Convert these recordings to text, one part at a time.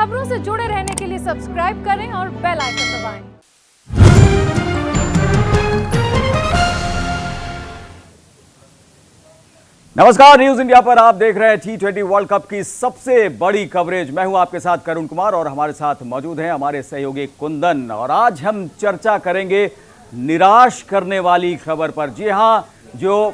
खबरों से जुड़े रहने के लिए सब्सक्राइब करें और बेल आइकन दबाएं। नमस्कार, न्यूज इंडिया पर आप देख रहे हैं T20 वर्ल्ड कप की सबसे बड़ी कवरेज। मैं हूं आपके साथ करुण कुमार और हमारे साथ मौजूद हैं हमारे सहयोगी कुंदन। और आज हम चर्चा करेंगे निराश करने वाली खबर पर। जी हां, जो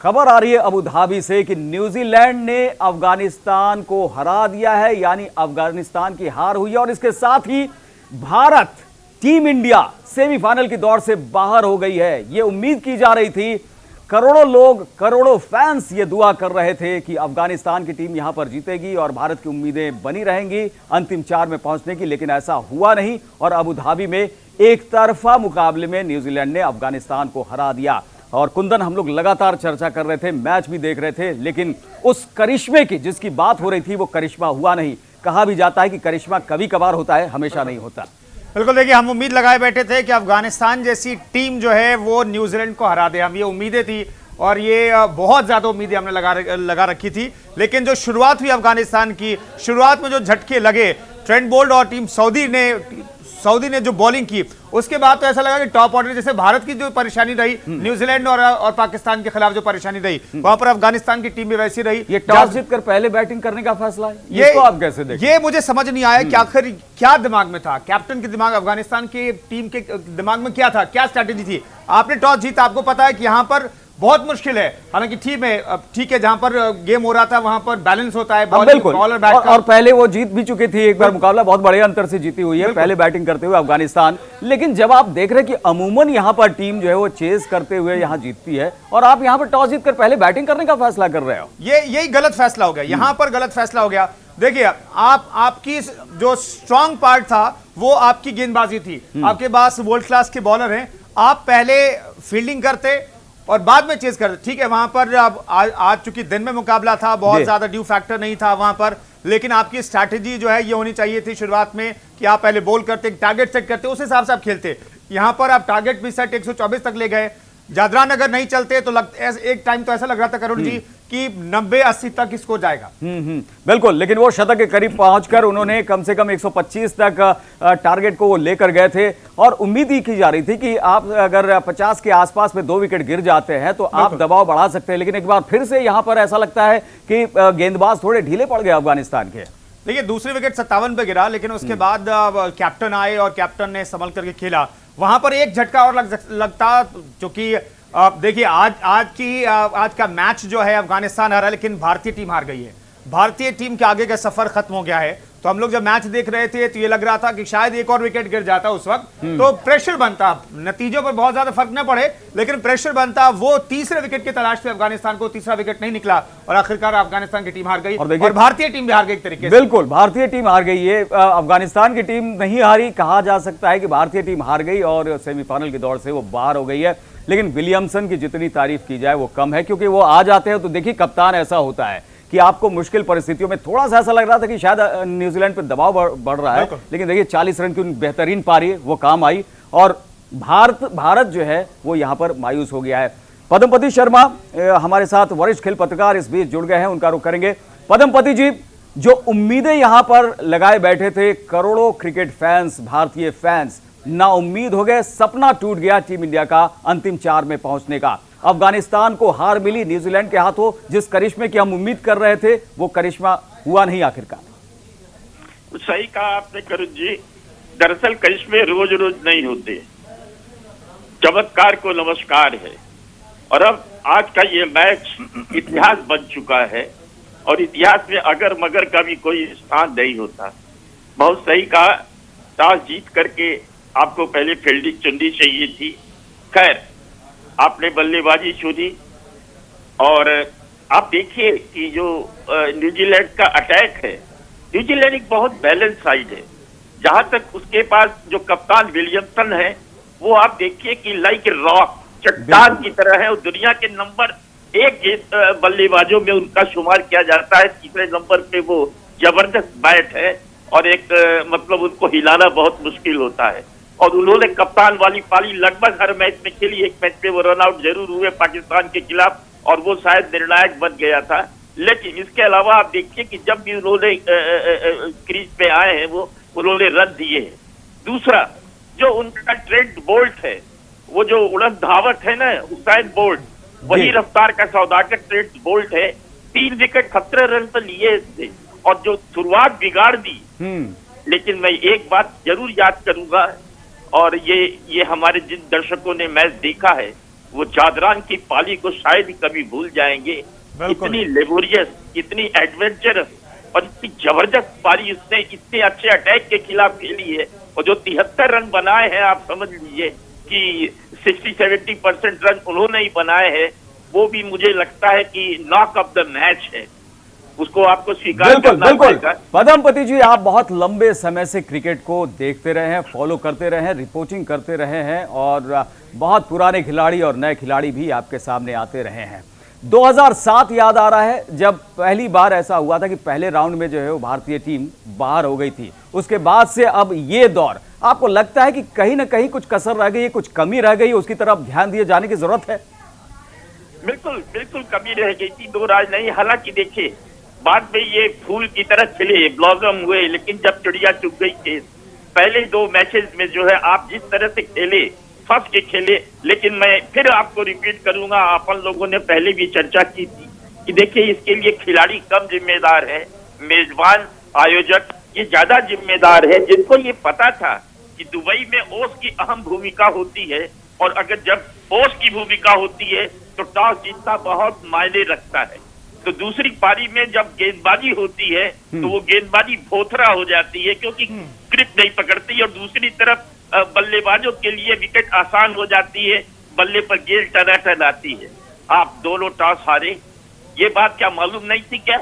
खबर आ रही है अबू धाबी से कि न्यूजीलैंड ने अफगानिस्तान को हरा दिया है, यानी अफगानिस्तान की हार हुई है। और इसके साथ ही भारत टीम इंडिया सेमीफाइनल की दौड़ से बाहर हो गई है। यह उम्मीद की जा रही थी, करोड़ों लोग, करोड़ों फैंस ये दुआ कर रहे थे कि अफगानिस्तान की टीम यहां पर जीतेगी और भारत की उम्मीदें बनी रहेंगी अंतिम 4 में पहुंचने की, लेकिन ऐसा हुआ नहीं। और अबू धाबी में एक तरफा मुकाबले में न्यूजीलैंड ने अफगानिस्तान को हरा दिया। और कुंदन, हम लोग लगातार चर्चा कर रहे थे, मैच भी देख रहे थे, लेकिन उस करिश्मे की जिसकी बात हो रही थी वो करिश्मा हुआ नहीं। कहा भी जाता है कि करिश्मा कभी कभार होता है, हमेशा नहीं होता। बिल्कुल, देखिए हम उम्मीद लगाए बैठे थे कि अफगानिस्तान जैसी टीम जो है वो न्यूजीलैंड को हरा दे। हम ये उम्मीदें थी और ये बहुत ज्यादा उम्मीदें हमने लगा रखी थी। लेकिन जो शुरुआत हुई अफगानिस्तान की, शुरुआत में जो झटके लगे, ट्रेंट बोल्ट और टीम सऊदी ने जो बॉलिंग की, उसके बाद तो ऐसा लगा कि टॉप ऑर्डर, जैसे भारत की जो परेशानी रही न्यूजीलैंड और पाकिस्तान के खिलाफ जो परेशानी रही, वहां पर अफगानिस्तान की टीम भी वैसी रही। ये टॉस जीतकर पहले बैटिंग करने का फैसला है, ये आप कैसे देखें? ये मुझे समझ नहीं आया कि आखिर क्या दिमाग में था, कैप्टन के दिमाग, अफगानिस्तान की टीम के दिमाग में क्या था, क्या स्ट्रैटेजी थी। आपने टॉस जीता, आपको पता है कि यहां पर बहुत मुश्किल है, हालांकि ठीक है जहां पर गेम हो रहा था वहां पर बैलेंस होता है बॉलर बैट और पहले वो जीत भी चुकी थी एक बार मुकाबला, बहुत बड़े अंतर से जीती हुई है पहले बैटिंग करते हुए अफगानिस्तान। लेकिन जब आप देख रहे हैं कि अमूमन यहां पर टीम जो है वो चेज करते हुए यहां जीतती है और आप यहां पर टॉस जीतकर पहले बैटिंग करने का फैसला कर रहे हो, यही गलत फैसला हो गया। यहां पर गलत फैसला हो गया। देखिए, आपकी जो स्ट्रांग पार्ट था वो आपकी गेंदबाजी थी, आपके पास वर्ल्ड क्लास के बॉलर हैं, आप पहले फील्डिंग करते और बाद में चेज करते। ठीक है, वहां पर आज चूंकि दिन में मुकाबला था, बहुत ज्यादा ड्यू फैक्टर नहीं था वहां पर, लेकिन आपकी स्ट्रैटेजी जो है ये होनी चाहिए थी शुरुआत में कि आप पहले बॉल करते, टारगेट सेट करते, उस हिसाब से आप खेलते। यहां पर आप टारगेट भी सेट 124 तक ले गए। जादरान अगर नहीं चलते तो एक टाइम तो ऐसा लग रहा था करुण जी कि 90-80 तक इसको जाएगा। बिल्कुल, लेकिन वो शतक के करीब पहुंचकर उन्होंने कम से कम 125 तक टारगेट को वो लेकर गए थे। और उम्मीद ही की जा रही थी कि आप अगर 50 के आसपास में 2 विकेट गिर जाते हैं तो आप दबाव बढ़ा सकते हैं। लेकिन एक बार फिर से यहां पर ऐसा लगता है कि गेंदबाज थोड़े ढीले पड़ गए अफगानिस्तान के। देखिए, दूसरी विकेट 57 पे गिरा, लेकिन उसके बाद कैप्टन आए और कैप्टन ने संभल करके खेला। वहां पर एक झटका और लगता, क्योंकि देखिए आज का मैच जो है अफगानिस्तान हारा, लेकिन भारतीय टीम हार गई है। भारतीय टीम के आगे का सफर खत्म हो गया है। तो हम लोग जब मैच देख रहे थे तो ये लग रहा था कि शायद एक और विकेट गिर जाता उस वक्त तो प्रेशर बनता, नतीजों पर बहुत ज्यादा फर्क न पड़े लेकिन प्रेशर बनता। वो तीसरे विकेट की तलाश में अफगानिस्तान को तीसरा विकेट नहीं निकला और आखिरकार अफगानिस्तान की टीम हार गई और भारतीय टीम भी हार गई एक तरीके से। बिल्कुल, भारतीय टीम हार गई। ये अफगानिस्तान की टीम नहीं हारी, कहा जा सकता है कि भारतीय टीम हार गई और सेमीफाइनल की दौड़ से वो बाहर हो गई है। लेकिन विलियमसन की जितनी तारीफ की जाए वो कम है, क्योंकि वो आ जाते हैं तो देखिए कप्तान ऐसा होता है कि आपको मुश्किल परिस्थितियों में, थोड़ा सा ऐसा लग रहा था कि शायद न्यूजीलैंड पर दबाव बढ़ रहा है, लेकिन देखिए 40 रन की बेहतरीन पारी वो काम आई और भारत जो है वो यहां पर मायूस हो गया है। पद्मपति शर्मा हमारे साथ वरिष्ठ खेल पत्रकार इस बीच जुड़ गए हैं, उनका रुख करेंगे। पद्मपति जी, जो उम्मीदें यहां पर लगाए बैठे थे करोड़ों क्रिकेट फैंस, भारतीय फैंस, ना उम्मीद हो गए, सपना टूट गया टीम इंडिया का अंतिम 4 में पहुंचने का। अफगानिस्तान को हार मिली न्यूजीलैंड के हाथों। जिस करिश्मे की हम उम्मीद कर रहे थे वो करिश्मा हुआ नहीं आखिरकार। सही कहा आपने करुण जी। दरअसल करिश्मे रोज रोज नहीं होते, चमत्कार को नमस्कार है। और अब आज का ये मैच इतिहास बन चुका है और इतिहास में अगर मगर का भी कोई स्थान नहीं होता। बहुत सही कहा, टॉस जीत करके आपको पहले फील्डिंग चुननी चाहिए थी। खैर, आपने बल्लेबाजी चुनी और आप देखिए कि जो न्यूजीलैंड का अटैक है, न्यूजीलैंड एक बहुत बैलेंस साइड है। जहां तक उसके पास जो कप्तान विलियमसन है वो आप देखिए कि लाइक रॉक, चट्टान की तरह है। और दुनिया के नंबर 1 बल्लेबाजों में उनका शुमार किया जाता है। तीसरे नंबर पे वो जबरदस्त बैट है और एक मतलब उनको हिलाना बहुत मुश्किल होता है। और उन्होंने कप्तान वाली पारी लगभग हर मैच में खेली। एक मैच में वो रन आउट जरूर हुए पाकिस्तान के खिलाफ और वो शायद निर्णायक बन गया था। लेकिन इसके अलावा आप देखिए कि जब भी उन्होंने क्रीज पे आए हैं वो उन्होंने रन दिए हैं। दूसरा जो उनका ट्रेंट बोल्ट है, वो जो उड़न धावक है ना हुसैन बोल्ट, वही रफ्तार का सौदागर ट्रेंट बोल्ट है। 3 विकेट 17 रन पर लिए थे और जो शुरुआत बिगाड़ दी। लेकिन मैं एक बात जरूर याद करूंगा, और ये हमारे जिन दर्शकों ने मैच देखा है वो चादरान की पाली को शायद ही कभी भूल जाएंगे। इतनी लेबोरियस, इतनी एडवेंचरस और इतनी जबरदस्त पारी उसने इतने अच्छे अटैक के खिलाफ खेली है। और जो 73 रन बनाए हैं, आप समझ लीजिए कि 60-70% रन उन्होंने ही बनाए हैं। वो भी मुझे लगता है कि नॉक ऑफ द मैच है, उसको आपको स्वीकार करना पड़ेगा। पदमपति जी, आप बहुत लंबे समय से क्रिकेट को देखते रहे हैं, फॉलो करते रहे हैं, रिपोर्टिंग करते रहे हैं और बहुत पुराने खिलाड़ी और नए खिलाड़ी भी आपके सामने आते रहे हैं। 2007 याद आ रहा है जब पहली बार ऐसा हुआ था कि पहले राउंड में जो है वो भारतीय टीम बाहर हो गई थी। उसके बाद से अब ये दौर, आपको लगता है कि कहीं ना कहीं कुछ कसर रह गई है, कुछ कमी रह गई है, उसकी तरफ ध्यान दिए जाने की जरूरत है? बिल्कुल बिल्कुल कमी रह गई थी, दो राज नहीं। हालांकि देखिए बाद में ये फूल की तरह खिले, ब्लॉसम हुए, लेकिन जब चिड़िया चुग गई केस। पहले 2 मैचेस में जो है आप जिस तरह से खेले, फंस के खेले। लेकिन मैं फिर आपको रिपीट करूंगा, अपन लोगों ने पहले भी चर्चा की थी कि देखिए इसके लिए खिलाड़ी कम जिम्मेदार है, मेजबान आयोजक ये ज्यादा जिम्मेदार है, जिनको ये पता था कि दुबई में ओस की अहम भूमिका होती है। और अगर जब ओस की भूमिका होती है तो टॉस जीतना बहुत मायने रखता है। तो दूसरी पारी में जब गेंदबाजी होती है तो वो गेंदबाजी भोथरा हो जाती है, क्योंकि ग्रिप नहीं पकड़ती। और दूसरी तरफ बल्लेबाजों के लिए विकेट आसान हो जाती है, बल्ले पर गेंद टनाटन आती है। आप दोनों टॉस हारे, ये बात क्या मालूम नहीं थी क्या?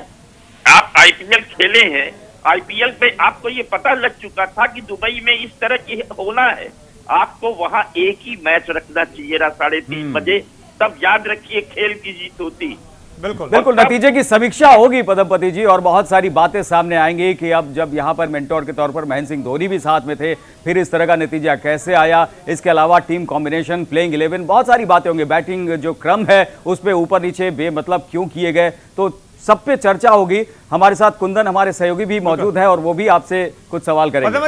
आप आईपीएल खेले हैं, आईपीएल पे आपको ये पता लग चुका था कि दुबई में इस तरह की होना है। आपको वहां एक ही मैच रखना चाहिए था 3:30 बजे, तब याद रखिए खेल की जीत होती। बिल्कुल नतीजे की समीक्षा होगी पदमपति जी, और बहुत सारी बातें सामने आएंगी कि अब जब यहां पर मेंटोर के तौर पर महेंद्र सिंह धोनी भी साथ में थे, फिर इस तरह का नतीजा कैसे आया। इसके अलावा टीम कॉम्बिनेशन, प्लेइंग 11, बहुत सारी बातें होंगी। बैटिंग जो क्रम है उस पर ऊपर नीचे बेमतलब क्यों किए गए, तो सब पे चर्चा होगी। हमारे साथ कुंदन हमारे सहयोगी भी मौजूद है और वो भी आपसे कुछ सवाल करेंगे।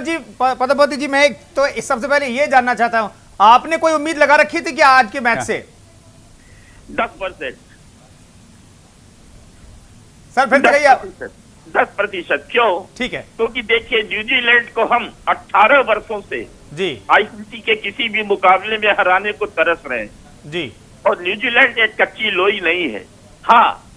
पदमपति जी, मैं तो सबसे पहले ये जानना चाहता हूं, आपने कोई उम्मीद लगा रखी थी क्या आज के मैच से? 10%। सर फिर 10%। क्यों? ठीक है, क्योंकि देखिए न्यूजीलैंड को हम 18 वर्षों से जी आईसीसी के किसी भी मुकाबले में हराने को तरस रहे हैं जी। और न्यूजीलैंड एक कच्ची लोई नहीं है। हाँ,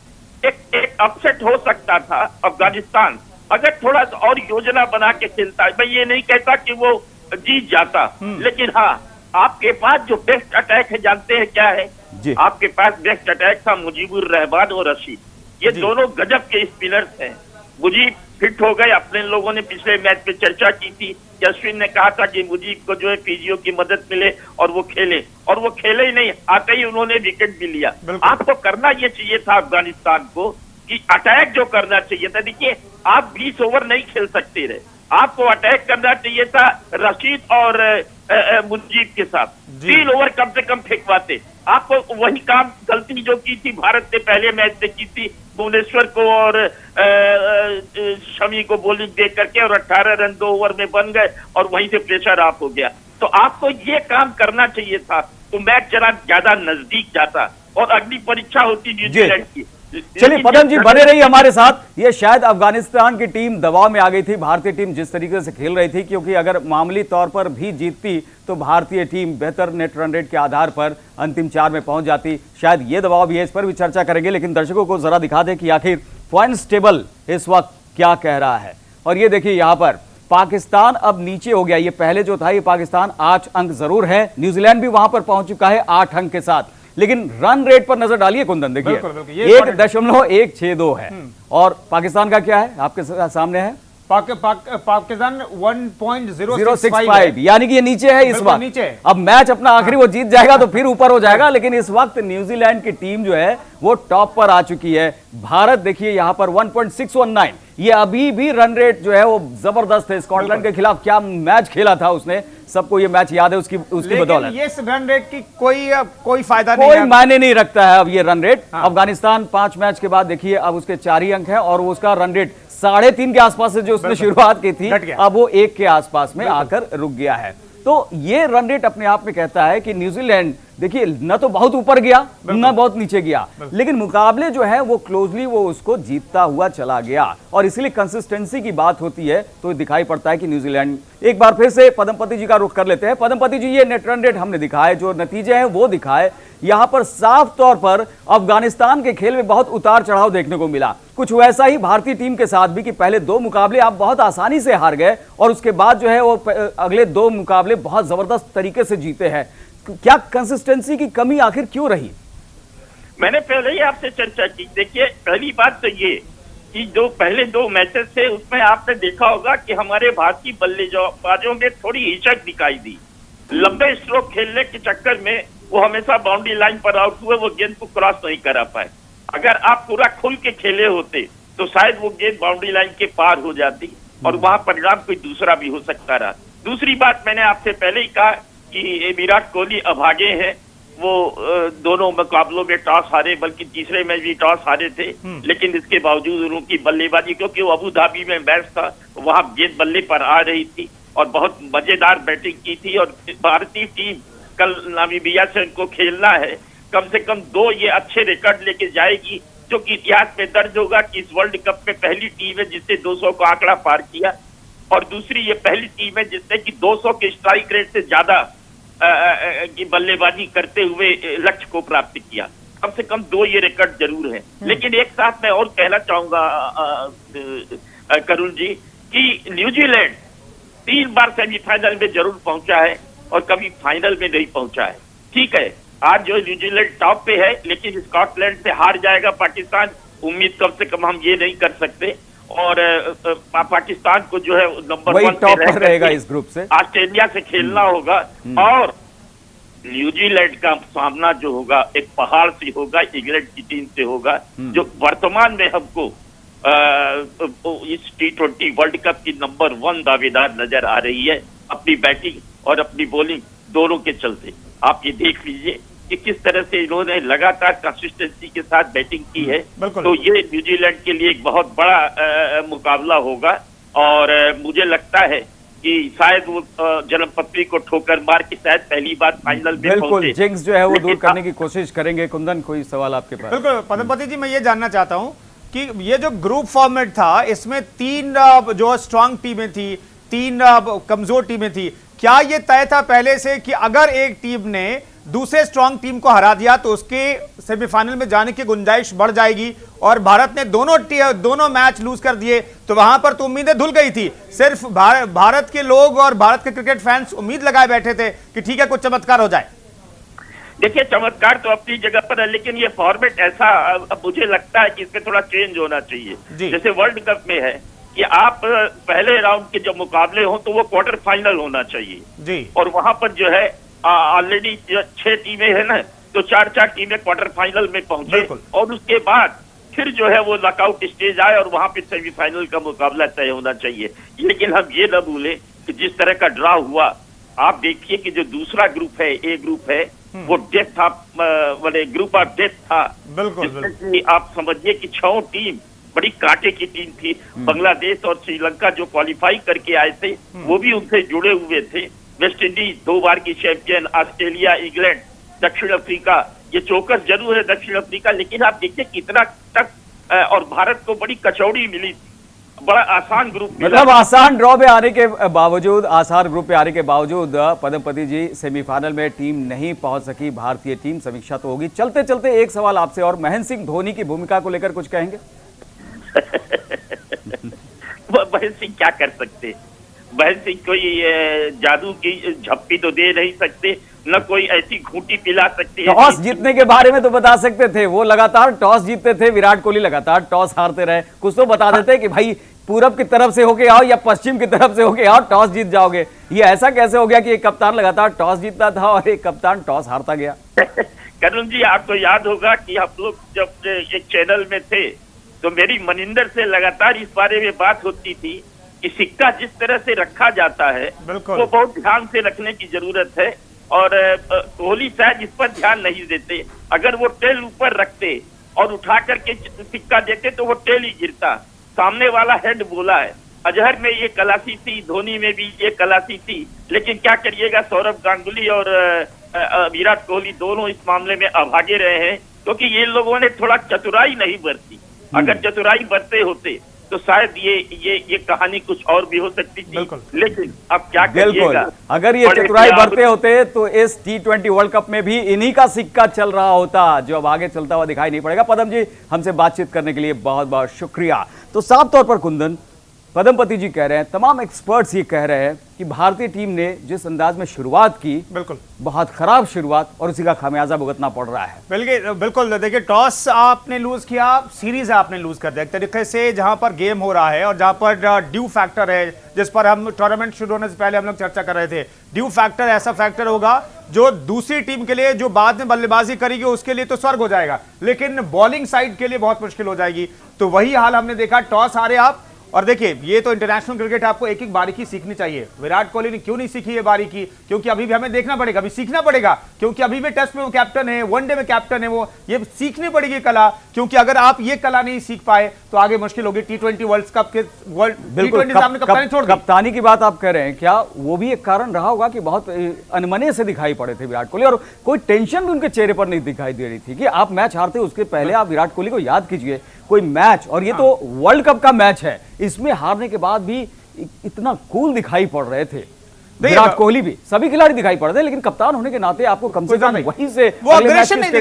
एक अपसेट हो सकता था अफगानिस्तान, अगर थोड़ा सा और योजना बना के खेलता। मैं ये नहीं कहता कि वो जीत जाता, लेकिन हाँ, आपके पास जो बेस्ट अटैक है जानते हैं क्या है? आपके पास बेस्ट अटैक था मुजीबुर रहमान और रशीद। ये दोनों गजब के स्पिनर्स हैं। मुजीब फिट हो गए, अपने लोगों ने पिछले मैच में चर्चा की थी कि अश्विन ने कहा था कि मुजीब को जो है फिजियो की मदद मिले और वो खेले, और वो खेले ही नहीं, आते ही उन्होंने विकेट भी लिया। आपको करना ये चाहिए था अफगानिस्तान को कि अटैक जो करना चाहिए था। देखिए आप 20 ओवर नहीं खेल सकते रहे, आपको अटैक करना चाहिए था रशीद और मुजीब के साथ। 3 ओवर कम से कम फेंकवाते। आपको वही काम गलती जो की थी भारत ने पहले मैच में की थी, भुवनेश्वर को और शमी को बॉलिंग दे करके, और 18 रन 2 ओवर में बन गए और वहीं से प्रेशर ऑफ हो गया। तो आपको ये काम करना चाहिए था, तो मैच जरा ज्यादा नजदीक जाता और अगली परीक्षा होती न्यूजीलैंड की। चलिए पदम जी बने रही हमारे साथ। ये शायद अफगानिस्तान की टीम दबाव में आ गई थी, भारतीय टीम जिस तरीके से खेल रही थी, क्योंकि अगर मामूली तौर पर भी जीतती तो भारतीय टीम बेहतर नेट रन रेट के आधार पर अंतिम 4 में पहुंच जाती। शायद ये दबाव भी है, इस पर भी चर्चा करेंगे। लेकिन दर्शकों को जरा दिखा दें कि आखिर पॉइंट्स टेबल इस वक्त क्या कह रहा है। और ये देखिए यहाँ पर पाकिस्तान अब नीचे हो गया। ये पहले जो था ये पाकिस्तान 8 अंक जरूर है, न्यूजीलैंड भी वहां पर पहुंच चुका है 8 अंक के साथ। लेकिन रन रेट पर नजर डालिए कुंदन, देखिए 1.162 है। और पाकिस्तान का क्या है आपके सामने है? पाकिस्तान 1.065, यानी कि ये नीचे है इस वक्त। नीचे। अब मैच अपना आखिरी वो जीत जाएगा तो फिर ऊपर हो जाएगा, लेकिन इस वक्त न्यूजीलैंड की टीम जो है वो टॉप पर आ चुकी है। भारत देखिए यहां पर 1.619, ये अभी भी रन रेट जो है वो जबरदस्त है। स्कॉटलैंड के खिलाफ क्या मैच खेला था उसने, सबको ये मैच याद है उसकी बदौलत। ये रन रेट की कोई फायदा नहीं कोई है, मायने नहीं रखता है अब ये रन रेट। अफगानिस्तान 5 मैच के बाद देखिए अब उसके 4 ही अंक है और वो उसका रन रेट 3.5 के आसपास से जो उसने शुरुआत की थी अब वो 1 के आसपास में आकर रुक गया है। तो ये रन रेट अपने आप में कहता है कि न्यूजीलैंड देखिए न तो बहुत ऊपर गया न बहुत नीचे गया, लेकिन मुकाबले जो है वो क्लोजली वो उसको जीतता हुआ चला गया और इसीलिए कंसिस्टेंसी की बात होती है तो दिखाई पड़ता है कि न्यूजीलैंड। एक बार फिर से पदमपति जी का रुख कर लेते हैं। पदमपति जी, ये नेट रन रेट हमने दिखाए, जो नतीजे हैं वो दिखाए, यहां पर साफ तौर पर अफगानिस्तान के खेल में बहुत उतार चढ़ाव देखने को मिला। कुछ वैसा ही भारतीय टीम के साथ भी कि पहले 2 मुकाबले आप बहुत आसानी से हार गए और उसके बाद जो है वो अगले 2 मुकाबले बहुत जबरदस्त तरीके से जीते हैं। क्या कंसिस्टेंसी की कमी आखिर क्यों रही? मैंने पहले ही आपसे चर्चा की। देखिए, पहली बात तो ये कि जो पहले 2 मैचेस थे उसमें आपने देखा होगा कि हमारे भारतीय बल्लेबाजों में थोड़ी हिचक दिखाई दी। लंबे स्ट्रोक खेलने के चक्कर में वो हमेशा बाउंड्री लाइन पर आउट हुए, वो गेंद को क्रॉस नहीं करा पाए। अगर आप पूरा खुल के खेले होते तो शायद वो गेंद बाउंड्री लाइन के पार हो जाती और वहां परिणाम कोई दूसरा भी हो सकता रहा। दूसरी बात, मैंने आपसे पहले ही कहा कि विराट कोहली अभागे हैं। वो दोनों मुकाबलों में टॉस हारे, बल्कि तीसरे में भी टॉस हारे थे, लेकिन इसके बावजूद उनकी बल्लेबाजी, क्योंकि वो अबू धाबी में मैच था, वहां गेंद बल्ले पर आ रही थी और बहुत मजेदार बैटिंग की थी। और भारतीय टीम कल नामीबिया से उनको खेलना है, कम से कम 2 ये अच्छे रिकॉर्ड लेके जाएगी, जो कि इतिहास में दर्ज होगा कि इस वर्ल्ड कप में पहली टीम है जिसने 200 का आंकड़ा पार किया और दूसरी ये पहली टीम है जिसने कि 200 के स्ट्राइक रेट से ज्यादा की बल्लेबाजी करते हुए लक्ष्य को प्राप्त किया। कम से कम 2 ये रिकॉर्ड जरूर है। लेकिन एक साथ मैं और कहना चाहूंगा करुण जी कि न्यूजीलैंड 3 बार सेमीफाइनल में जरूर पहुंचा है और कभी फाइनल में नहीं पहुंचा है। ठीक है, आज जो न्यूजीलैंड टॉप पे है, लेकिन स्कॉटलैंड से हार जाएगा पाकिस्तान, उम्मीद कम से कम हम ये नहीं कर सकते। और पाकिस्तान को जो है नंबर 1 टॉप पर रहेगा इस ग्रुप से, ऑस्ट्रेलिया से खेलना होगा और न्यूजीलैंड का सामना जो होगा एक पहाड़ से होगा, इंग्लैंड की टीम से होगा, जो वर्तमान में हमको इस T20 वर्ल्ड कप की नंबर 1 दावेदार नजर आ रही है, अपनी बैटिंग और अपनी बॉलिंग दोनों के चलते। आप ये देख लीजिए कि किस तरह से इन्होंने लगातार कंसिस्टेंसी के साथ बैटिंग की है। तो ये न्यूजीलैंड के लिए एक बहुत बड़ा मुकाबला होगा और मुझे लगता है कि शायद वो जन्मपत्री को ठोकर मार के शायद पहली बार फाइनल में बिल्कुल जिंक्स जो है वो दूर करने की कोशिश करेंगे। कुंदन, कोई सवाल आपके पास? बिल्कुल पद्मपति जी, मैं ये जानना चाहता हूं कि ये जो ग्रुप फॉर्मेट था, इसमें 3 जो स्ट्रांग टीमें थी, 3 कमजोर टीमें थी। क्या ये तय था पहले से कि अगर एक टीम ने दूसरे स्ट्रांग टीम को हरा दिया तो उसके सेमीफाइनल में जाने की गुंजाइश बढ़ जाएगी? और भारत ने दोनों मैच लूज कर दिए तो वहां पर तो उम्मीदें धुल गई थी। सिर्फ भारत के लोग और भारत के क्रिकेट फैंस उम्मीद लगाए बैठे थे कि ठीक है, कुछ चमत्कार हो जाए। देखिए, चमत्कार तो अपनी जगह पर है, लेकिन ये फॉर्मेट ऐसा मुझे लगता है कि इसमें थोड़ा चेंज होना चाहिए। जैसे वर्ल्ड कप में है कि आप पहले राउंड के जो मुकाबले हो तो वो क्वार्टर फाइनल होना चाहिए जी, और वहां पर जो है ऑलरेडी 6 टीमें है ना, तो 4-4 टीमें क्वार्टर फाइनल में पहुंचे और उसके बाद फिर जो है वो नॉकआउट स्टेज आए और वहां पे सेमीफाइनल का मुकाबला तय होना चाहिए। लेकिन हम ये न भूलें कि जिस तरह का ड्रॉ हुआ, आप देखिए कि जो दूसरा ग्रुप है, ए ग्रुप है, वो डेथ था, ग्रुप ऑफ डेथ था। बिल्कुल आप समझिए कि 6 टीम बड़ी कांटे की टीम थी। बांग्लादेश और श्रीलंका जो क्वालिफाई करके आए थे वो भी उनसे जुड़े हुए थे। वेस्ट इंडीज 2 बार की चैंपियन, ऑस्ट्रेलिया, इंग्लैंड, दक्षिण अफ्रीका, ये चौकस जरूर है दक्षिण अफ्रीका, लेकिन आप देखिए कितना तक और भारत को बड़ी कचौड़ी मिली थी। बड़ा आसान ग्रुप, मतलब आसान ड्रॉ पे आने के बावजूद, आसान ग्रुप पे आने के बावजूद पद्मपति जी सेमीफाइनल में टीम नहीं पहुंच सकी भारतीय टीम। समीक्षा तो होगी। चलते चलते एक सवाल आपसे और, महेंद्र सिंह धोनी की भूमिका को लेकर कुछ कहेंगे? महेंद्र सिंह क्या कर सकते? महेंद्र सिंह कोई जादू की झप्पी तो दे नहीं सकते, न कोई ऐसी घूंटी पिला सकते। टॉस जीतने के बारे में तो बता सकते थे, वो लगातार टॉस जीतते थे, विराट कोहली लगातार टॉस हारते रहे। कुछ तो बता देते कि भाई पूरब की तरफ से होके आओ या पश्चिम की तरफ से होके आओ, टॉस जीत जाओगे। ये ऐसा कैसे हो गया कि एक कप्तान लगातार टॉस जीतता था और एक कप्तान टॉस हारता गया? करुण जी, आपको याद होगा कि हम लोग जब एक चैनल में थे तो मेरी मनिंदर से लगातार इस बारे में बात होती थी कि सिक्का जिस तरह से रखा जाता है बिल्कुल। वो बहुत ध्यान से रखने की जरूरत है। और कोहली शायद इस पर ध्यान नहीं देते। अगर वो टेल ऊपर रखते और उठा करके सिक्का देते तो वो टेल ही गिरता। सामने वाला हेड बोला है। अजहर में ये कलासी थी, धोनी में भी ये कलासी थी, लेकिन क्या करिएगा, सौरभ गांगुली और विराट कोहली दोनों इस मामले में अभागे रहे हैं, क्योंकि ये लोगों ने थोड़ा चतुराई नहीं बरती। अगर चतुराई बरते होते तो शायद ये कहानी कुछ और भी हो सकती थी। लेकिन अब क्या करिएगा, अगर ये चतुराई बरते होते तो इस T20 वर्ल्ड कप में भी इन्हीं का सिक्का चल रहा होता, जो अब आगे चलता हुआ दिखाई नहीं पड़ेगा। पदम जी, हमसे बातचीत करने के लिए बहुत बहुत शुक्रिया। तो साफ तौर पर कुंदन, पदमपति जी कह रहे हैं, तमाम एक्सपर्ट्स ये कह रहे हैं कि भारतीय टीम ने जिस अंदाज में शुरुआत की, बिल्कुल बहुत खराब शुरुआत, और उसी का खामियाजा भुगतना पड़ रहा है। बिल्कुल देखिए, टॉस आपने लूज किया, सीरीज आपने लूज कर दिया एक तरीके से। जहां पर गेम हो रहा है और जहां पर ड्यू फैक्टर है, जिस पर हम टूर्नामेंट शुरू होने से पहले हम लोग चर्चा कर रहे थे, ड्यू फैक्टर ऐसा फैक्टर होगा जो दूसरी टीम के लिए, जो बाद में बल्लेबाजी करेगी उसके लिए तो स्वर्ग हो जाएगा, लेकिन बॉलिंग साइड के लिए बहुत मुश्किल हो जाएगी। तो वही हाल हमने देखा, टॉस हारे आप। और देखिए, ये तो इंटरनेशनल क्रिकेट, आपको एक एक बारीकी सीखनी चाहिए। विराट कोहली ने क्यों नहीं सीखी ये बारीकी? क्योंकि अभी भी हमें देखना पड़ेगा, अभी सीखना पड़ेगा, क्योंकि अभी भी टेस्ट में वो कैप्टन है, वनडे में कैप्टन है, वो ये सीखनी पड़ेगी कला। क्योंकि अगर आप ये कला नहीं सीख पाए तो आगे मुश्किल होगी। T20 वर्ल्ड कप के कप्तानी की बात आप कह रहे हैं, क्या वो भी एक कारण रहा होगा कि बहुत अनमने से दिखाई पड़े थे विराट कोहली, और कोई टेंशन भी उनके चेहरे पर नहीं दिखाई दे रही थी कि आप मैच हारते उसके पहले आप विराट कोहली को याद कीजिए, कोई मैच, और ये तो वर्ल्ड कप का मैच है, इसमें हारने के बाद भी इतना कूल दिखाई पड़ रहे थे विराट कोहली भी, सभी खिलाड़ी दिखाई पड़ रहे, लेकिन कप्तान होने के नाते आपको कम से कम वहीं से वो अग्रेशन नहीं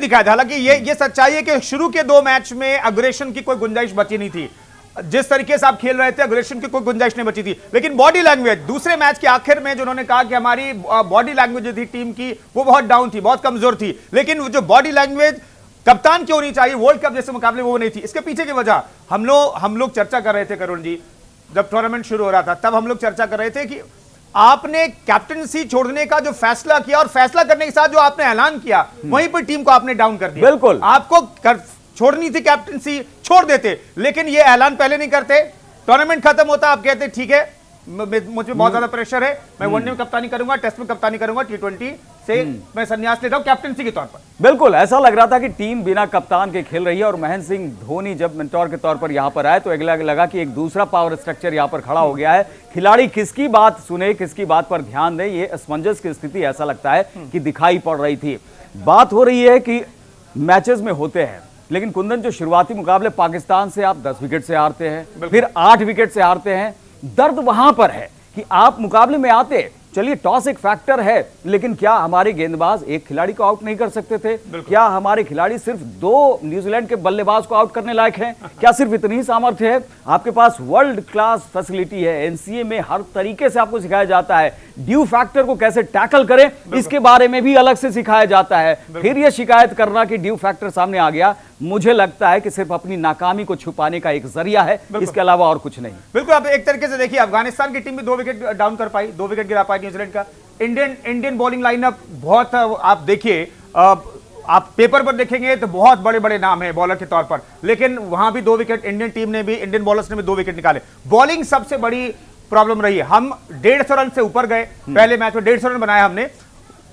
दिखाया था। हालांकि ये सच्चाई है कि शुरू के 2 मैच में अग्रेशन की कोई गुंजाइश बची नहीं थी। जिस तरीके से आप खेल रहे थे, अग्रेशन की कोई गुंजाइश नहीं बची थी। लेकिन बॉडी लैंग्वेज, दूसरे मैच के आखिर में जो उन्होंने कहा कि हमारी बॉडी लैंग्वेज जो थी टीम की, वो बहुत डाउन थी, बहुत कमजोर थी, लेकिन जो बॉडी लैंग्वेज कप्तान की होनी चाहिए वर्ल्ड कप जैसे मुकाबले, वो नहीं थी। इसके पीछे की वजह हम लोग चर्चा कर रहे थे, करुण जी, जब टूर्नामेंट शुरू हो रहा था तब हम लोग चर्चा कर रहे थे कि आपने कैप्टनसी छोड़ने का जो फैसला किया, और फैसला करने के साथ जो आपने ऐलान किया, वहीं पर टीम को आपने डाउन कर दिया। बिल्कुल, आपको छोड़नी थी कैप्टनसी, छोड़ देते, लेकिन ये ऐलान पहले नहीं करते। टूर्नामेंट खत्म होता, आप कहते ठीक है, मुझ पे बहुत ज्यादा प्रेशर है, मैं वनडे में कप्तानी करूंगा, टेस्ट में कप्तानी करूंगा, T20 से मैं संन्यास लेता हूं कैप्टनसी के तौर पर। बिल्कुल ऐसा लग रहा था कि टीम बिना कप्तान के खेल रही है, और महेंद्र सिंह धोनी जब मेंटोर के तौर पर यहां पर आए तो लगा कि एक दूसरा पावर स्ट्रक्चर यहां पर खड़ा हो गया है। खिलाड़ी किसकी बात सुने, किसकी बात पर ध्यान दें, ये असमंजस की स्थिति ऐसा लगता है कि दिखाई पड़ रही थी। बात हो रही है कि मैचेस में होते हैं, लेकिन कुंदन, जो शुरुआती मुकाबले पाकिस्तान से आप 10 विकेट से हारते हैं, फिर 8 विकेट से हारते हैं, दर्द वहां पर है कि आप मुकाबले में आते, चलिए टॉस एक फैक्टर है, लेकिन क्या हमारे गेंदबाज एक खिलाड़ी को आउट नहीं कर सकते थे? क्या हमारे खिलाड़ी सिर्फ 2 न्यूजीलैंड के बल्लेबाज को आउट करने लायक हैं? क्या सिर्फ इतनी ही सामर्थ्य है? आपके पास वर्ल्ड क्लास फैसिलिटी है, एनसीए में हर तरीके से आपको सिखाया जाता है, ड्यू फैक्टर को कैसे टैकल करें इसके बारे में भी अलग से सिखाया जाता है। फिर यह शिकायत करना कि ड्यू फैक्टर सामने आ गया, मुझे लगता है कि सिर्फ अपनी नाकामी को छुपाने का एक जरिया है, इसके अलावा और कुछ नहीं। बिल्कुल, आप एक तरीके से देखिए, अफगानिस्तान की टीम भी 2 विकेट डाउन कर पाई, 2 विकेट गिरा पाई न्यूजीलैंड का। इंडियन बॉलिंग लाइनअप बहुत, आप देखिए, आप पेपर पर देखेंगे तो बहुत बड़े बड़े नाम है बॉलर के तौर पर, लेकिन वहां भी 2 विकेट इंडियन टीम ने भी, इंडियन बॉलर्स ने भी 2 विकेट निकाले। बॉलिंग सबसे बड़ी प्रॉब्लम रही है। हम 150 रन से ऊपर गए, पहले मैच में 150 रन बनाया हमने।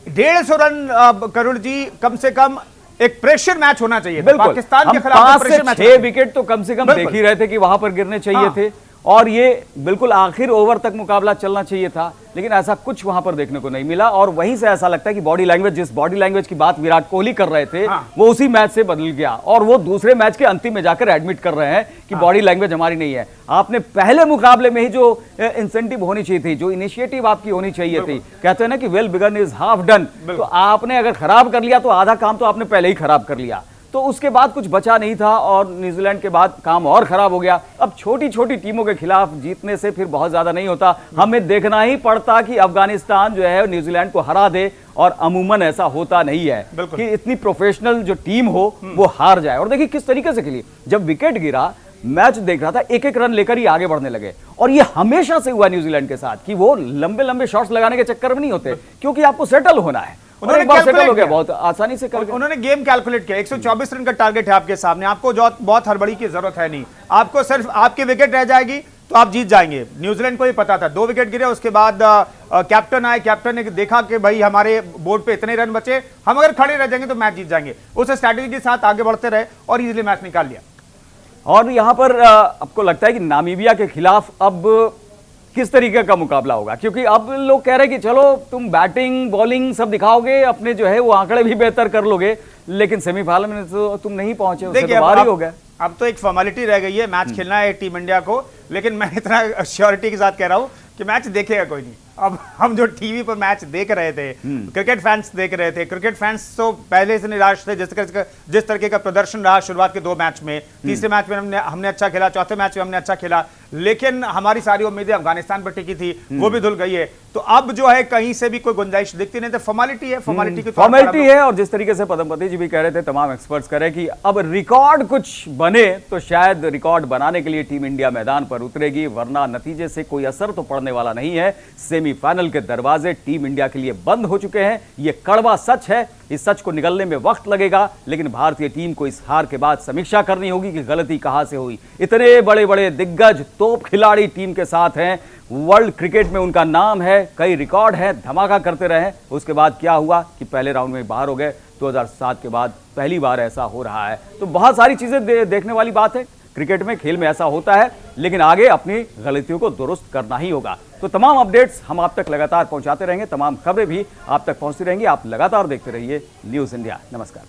150 रन, करुण जी, कम से कम एक प्रेशर मैच होना चाहिए। पाकिस्तान के खिलाफ 5 से 6 विकेट तो कम से कम देख ही रहे थे कि वहां पर गिरने चाहिए थे, और ये बिल्कुल आखिर ओवर तक मुकाबला चलना चाहिए था, लेकिन ऐसा कुछ वहां पर देखने को नहीं मिला। और वहीं से ऐसा लगता है कि बॉडी लैंग्वेज, जिस बॉडी लैंग्वेज की बात विराट कोहली कर रहे थे, वो उसी मैच से बदल गया, और वो दूसरे मैच के अंतिम में जाकर एडमिट कर रहे हैं कि बॉडी लैंग्वेज हमारी नहीं है। आपने पहले मुकाबले में ही जो इंसेंटिव होनी चाहिए थी, जो इनिशिएटिव आपकी होनी चाहिए थी, कहते हैं ना कि well begun is half done, तो आपने अगर खराब कर लिया तो आधा काम तो आपने पहले ही खराब कर लिया, तो उसके बाद कुछ बचा नहीं था, और न्यूजीलैंड के बाद काम और खराब हो गया। अब छोटी छोटी टीमों के खिलाफ जीतने से फिर बहुत ज्यादा नहीं होता, हमें देखना ही पड़ता कि अफगानिस्तान जो है न्यूजीलैंड को हरा दे, और अमूमन ऐसा होता नहीं है कि इतनी प्रोफेशनल जो टीम हो वो हार जाए। और देखिए किस तरीके से खेली, जब विकेट गिरा, मैच देख रहा था, एक एक रन लेकर ही आगे बढ़ने लगे, और ये हमेशा से हुआ न्यूजीलैंड के साथ कि वो लंबे लंबे शॉट्स लगाने के चक्कर में नहीं होते, क्योंकि आपको सेटल होना है। और एक बार सेटल हो calculate गया, किया। बहुत आसानी से कर गए। उन्होंने गेम कैलकुलेट किया। 124 रन का टारगेट है आपके सामने, आपको बहुत हड़बड़ी की जरूरत है नहीं, आपको सिर्फ आपकी विकेट रह जाएगी तो आप जीत जाएंगे। न्यूजीलैंड को ही पता था, 2 विकेट गिरे, उसके बाद कैप्टन आए, कैप्टन ने देखा कि भाई हमारे बोर्ड पे इतने रन बचे, हम अगर खड़े रह जाएंगे तो मैच जीत जाएंगे। उस स्ट्रैटेजी के साथ आगे बढ़ते रहे और इजीली मैच निकाल लिया। और यहां पर आपको लगता है कि नामीबिया के खिलाफ अब किस तरीके का मुकाबला होगा? क्योंकि अब लोग कह रहे हैं कि चलो तुम बैटिंग बॉलिंग सब दिखाओगे, अपने जो है वो आंकड़े भी बेहतर कर लोगे, लेकिन सेमीफाइनल में तो तुम नहीं पहुंचे, उससे तो बाहर ही हो गए। अब तो एक फॉर्मेलिटी रह गई है, मैच खेलना है टीम इंडिया को, लेकिन मैं इतना श्योरिटी के साथ कह रहा हूं कि मैच देखेगा कोई नहीं। अब हम जो टीवी पर मैच देख रहे थे, क्रिकेट फैंस देख रहे थे, क्रिकेट फैंस तो पहले से निराश थे जिस तरीके का प्रदर्शन रहा शुरुआत के 2 मैच में। तीसरे मैच में हमने अच्छा खेला, चौथे मैच में हमने अच्छा खेला, लेकिन हमारी सारी उम्मीदें अफगानिस्तान पर टिकी थी, वो भी धुल गई है। तो अब जो है कहीं से भी कोई गुंजाइश दिखती नहीं, तो फॉर्मेलिटी है, फॉर्मेलिटी है। और जिस तरीके से पद्मपति जी भी कह रहे थे, तमाम एक्सपर्ट्स कह रहे हैं कि अब रिकॉर्ड कुछ बने तो शायद रिकॉर्ड बनाने के लिए टीम इंडिया मैदान पर उतरेगी, वरना नतीजे से कोई असर तो पड़ने वाला नहीं है। सेमीफाइनल के दरवाजे टीम इंडिया के लिए बंद हो चुके हैं, ये कड़वा सच है। इस सच को निकलने में वक्त लगेगा, लेकिन भारतीय टीम को इस हार के बाद समीक्षा करनी होगी कि गलती कहां से हुई। इतने बड़े बड़े दिग्गज तोप खिलाड़ी टीम के साथ हैं, वर्ल्ड क्रिकेट में उनका नाम है, कई रिकॉर्ड है, धमाका करते रहे, उसके बाद क्या हुआ कि पहले राउंड में बाहर हो गए। 2007 के बाद पहली बार ऐसा हो रहा है। तो बहुत सारी चीजें देखने वाली बात है। क्रिकेट में, खेल में ऐसा होता है, लेकिन आगे अपनी गलतियों को दुरुस्त करना ही होगा। तो तमाम अपडेट्स हम आप तक लगातार पहुंचाते रहेंगे, तमाम खबरें भी आप तक पहुंचती रहेंगी। आप लगातार देखते रहिए न्यूज़ इंडिया। नमस्कार।